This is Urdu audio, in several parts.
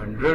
100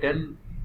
10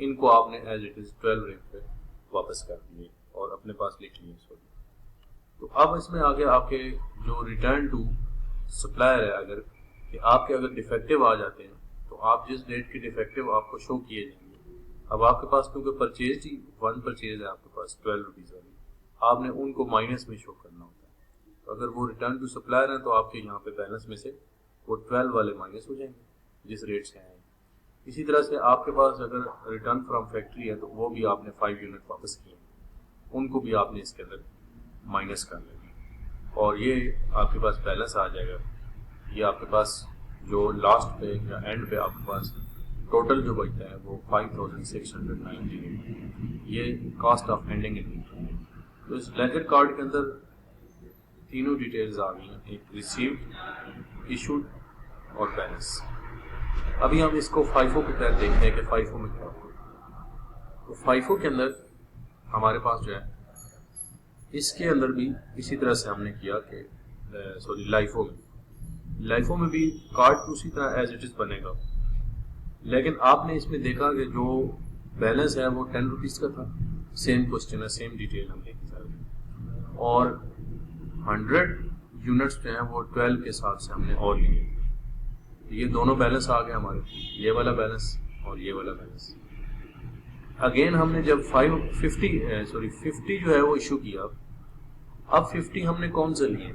ان کو آپ نے ایز اٹ از 12 ریٹ پہ واپس کر دیے اور اپنے پاس لکھ لیے. تو اب اس میں آگے آپ کے جو ریٹرن ٹو سپلائر ہے، اگر کہ آپ کے اگر ڈیفیکٹو آ جاتے ہیں تو آپ جس ڈیٹ کے ڈیفیکٹو آپ کو شو کیے جائیں گے. اب آپ کے پاس کیونکہ پرچیز ہی 1 پرچیز ہے آپ کے پاس 12 روپیز والی، آپ نے ان کو مائنس میں شو کرنا ہوتا ہے. تو اگر وہ ریٹرن ٹو سپلائر ہیں تو آپ کے یہاں پہ بیلنس میں سے وہ 12 والے مائنس ہو جائیں گے جس ریٹ سے آئیں. اسی طرح سے آپ کے پاس اگر ریٹرن فرام فیکٹری ہے تو وہ بھی آپ نے 5 یونٹ واپس کیے، ان کو بھی آپ نے اس کے اندر مائنس کر لیں گے اور یہ آپ کے پاس بیلنس آ جائے گا. یہ آپ کے پاس جو لاسٹ پہ یا اینڈ پہ آپ کے پاس ٹوٹل جو بچتا ہے وہ 5698. یہ کاسٹ آف ہینڈنگ انوینٹری ہے. تو اس لیجر کارڈ کے اندر تینوں ڈیٹیلز آ گئی ہیں، ایک ریسیوڈ، ایشوڈ اور بیلنس. ابھی ہم اس کو فائفو کے تحت دیکھتے ہیں کہ فائفو میں کیا ہوگا. تو فائفو کے اندر ہمارے پاس جو ہے اس کے اندر بھی اسی طرح سے ہم نے کیا کہ لائفو میں بھی کارڈ اسی طرح ایز اٹ از بنے گا، لیکن آپ نے اس میں دیکھا کہ جو بیلنس ہے وہ 10 روپیز کا تھا. سیم کوشچن ہے، سیم ڈیٹیل ہم دیکھ سکتے، اور 100 یونٹس جو ہیں وہ 12 کے ساتھ سے ہم نے اور لیے. یہ دونوں بیلنس آ گئے ہمارے، یہ والا بیلنس اور یہ والا بیلنس. اگین ہم نے جب 50 جو ہے وہ ایشو کیا، اب 50 ہم نے کون سے لیے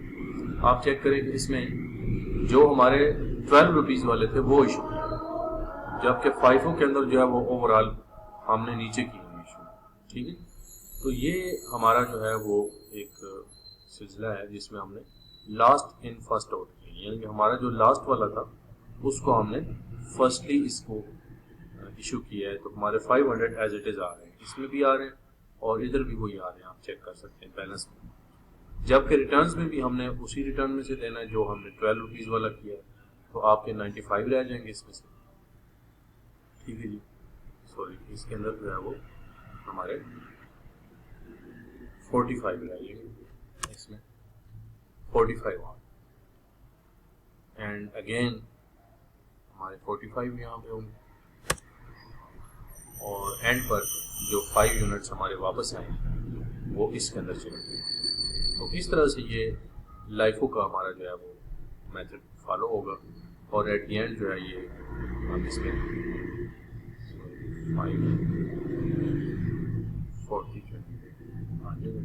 آپ چیک کریں کہ اس میں جو ہمارے 12 روپیز والے تھے وہ ایشو کیا، جبکہ 5 کے اندر جو ہے وہ اوور آل ہم نے نیچے کی ہوئی ایشو. ٹھیک ہے، تو یہ ہمارا جو ہے وہ ایک سلسلہ ہے جس میں ہم نے لاسٹ ان فرسٹ آؤٹ کی، یعنی کہ ہمارا جو لاسٹ والا تھا اس کو ہم نے فرسٹلی اس کو ایشو کیا ہے. تو ہمارے 500 ایز اٹ از آ رہے ہیں، اس میں بھی آ رہے ہیں اور ادھر بھی وہی آ رہے ہیں، آپ چیک کر سکتے ہیں بیلنس میں. جبکہ ریٹرنز میں بھی ہم نے اسی ریٹرن میں سے دینا ہے جو ہم نے 12 روپیز والا کیا ہے، تو آپ کے 95 رہ جائیں گے اس میں سے. ٹھیک ہے جی، سوری اس کے اندر جو ہے وہ ہمارے 45 رہ جائیں گے، اس میں 45 آن اینڈ اگین ہمارے 45 یہاں پہ ہوں گے اور اینڈ پر جو 5 یونٹس ہمارے واپس آئیں وہ اس کے اندر چلیں گے. تو اس طرح سے یہ لائفو کا ہمارا جو ہے وہ میتھڈ فالو ہوگا اور ایٹ دی اینڈ جو ہے یہ ہم اس میں 540 جو ہے آ جائے گا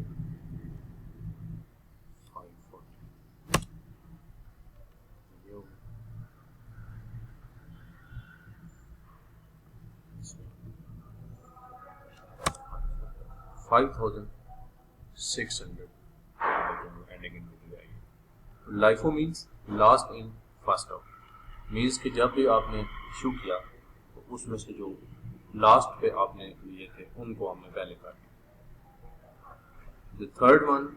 540 یہ ہوگا 5600 LIFO means last in first out, means کہ جب بھی آپ نے ایشو کیا تو اس میں سے جو لاسٹ پہ آپ نے لیے تھے ان کو ہم نے پہلے کر دیا. The third one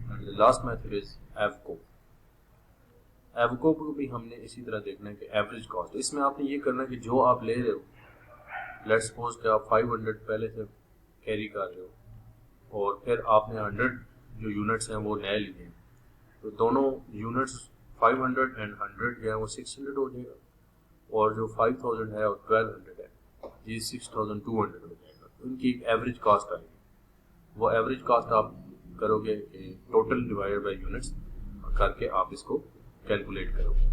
and the last method is ایوکو. ایوکو کو بھی ہم نے اسی طرح دیکھنا ہے کہ ایوریج کاسٹ. اس میں آپ نے یہ کرنا ہے کہ جو آپ لے رہے ہو، لیٹ سپوز کہ آپ 500 پہلے سے کیری کر رہے ہو اور پھر آپ نے 100 جو یونٹس ہیں وہ نئے لیے ہیں، تو دونوں یونٹس 500 اینڈ 100 جو ہے وہ 600 ہو جائے گا اور جو 5000 ہے اور 1200 ہے یہ 6200 ہو جائے گا. ان کی ایک ایوریج کاسٹ آئے گی. وہ ایوریج کاسٹ آپ کرو گے کہ ٹوٹل ڈیوائڈ بائی یونٹس کر کے آپ اس کو کیلکولیٹ کرو گے.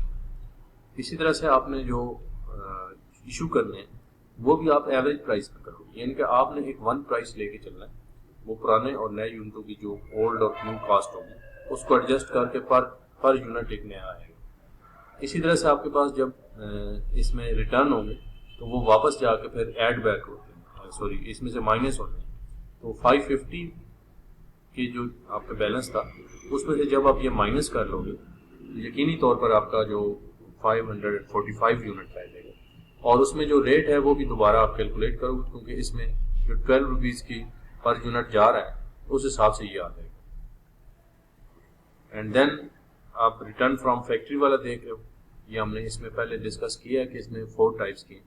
اسی طرح سے آپ نے جو ایشو کرنے ہیں وہ بھی آپ ایوریج پرائس پہ کرو گے، یعنی کہ آپ نے ایک 1 پرائس لے کے چلنا ہے. وہ پرانے اور نئے یونٹوں کی جو اولڈ اور نیو کاسٹ ہوگی اس کو ایڈجسٹ کر کے پر یونٹ ایک نیا آئے گا. اسی طرح سے آپ کے پاس جب اس میں ریٹرن ہوں گے تو وہ واپس جا کے پھر ایڈ بیک ہوتے ہیں، سوری اس میں سے مائنس ہوتے ہیں. تو 550 کی جو آپ کا بیلنس تھا اس میں سے جب آپ یہ مائنس کر لو گے یقینی طور پر آپ کا جو 545 یونٹ رہ جائے گا اور اس میں جو ریٹ ہے وہ بھی دوبارہ آپ کیلکولیٹ کرو گے کیونکہ اس میں جو 12 روپیز کی پر یونٹ جا رہا ہے اس حساب سے یہ آ جائے گا. اینڈ دین آپ ریٹرن فرام فیکٹری والا دیکھ رہے ہو، یہ ہم نے اس میں پہلے ڈسکس کیا ہے کہ اس میں 4 ٹائپس کی.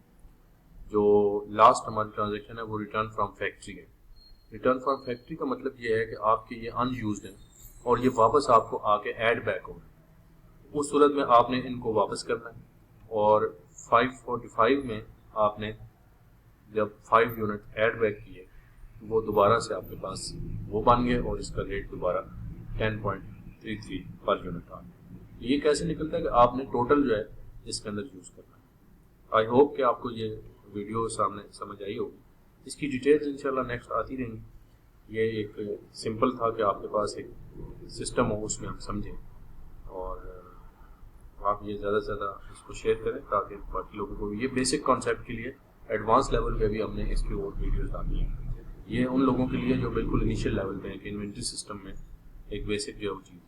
جو لاسٹ ہماری ٹرانزیکشن ہے وہ ریٹرن فرام فیکٹری ہے. ریٹرن فرام فیکٹری کا مطلب یہ ہے کہ آپ کے یہ ان یوزڈ ہیں اور یہ واپس آپ کو آ کے ایڈ بیک ہو. اس صورت میں آپ نے ان کو واپس کرنا ہے اور 545 میں آپ نے جب 5 یونٹ ایڈ بیک کیے وہ دوبارہ سے آپ کے پاس وہ بن گئے اور اس کا ریٹ دوبارہ 10.33 پر یونٹ آ گیا. یہ کیسے نکلتا ہے کہ آپ نے ٹوٹل جو ہے اس کے اندر یوز کرنا ہے. آئی ہوپ کہ آپ کو یہ ویڈیو سامنے سمجھ آئی ہوگی. اس کی ڈیٹیلز انشاءاللہ نیکسٹ آتی رہیں گی. یہ ایک سمپل تھا کہ آپ کے پاس ایک سسٹم ہو اس میں ہم سمجھیں, اور آپ یہ زیادہ سے زیادہ اس کو شیئر کریں تاکہ باقی لوگوں کو یہ بیسک کانسیپٹ کے لیے ایڈوانس لیول پہ بھی ہم نے اس کی اور ویڈیوز ڈالی ہیں. یہ ان لوگوں کے لیے جو بالکل انیشیل لیول پہ ہیں کہ انوینٹری سسٹم میں ایک بیسک جو چیز